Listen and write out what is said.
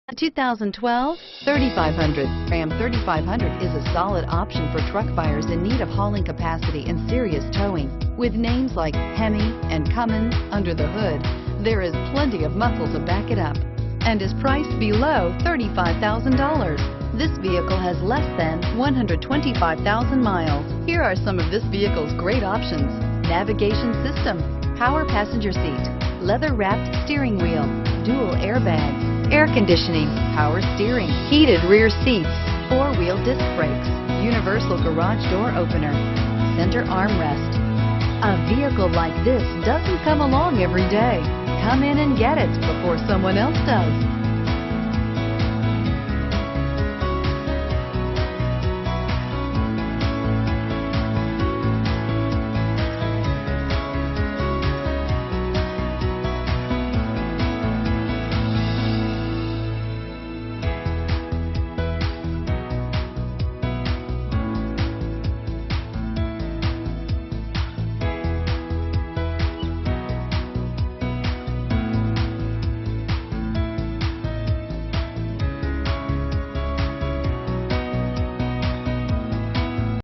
A 2012 3500. Ram 3500 is a solid option for truck buyers in need of hauling capacity and serious towing. With names like Hemi and Cummins under the hood, there is plenty of muscle to back it up and is priced below $35,000. This vehicle has less than 125,000 miles. Here are some of this vehicle's great options: navigation system, power passenger seat, leather-wrapped steering wheel, dual airbags, air conditioning, power steering, heated rear seats, four-wheel disc brakes, universal garage door opener, center armrest. A vehicle like this doesn't come along every day. Come in and get it before someone else does.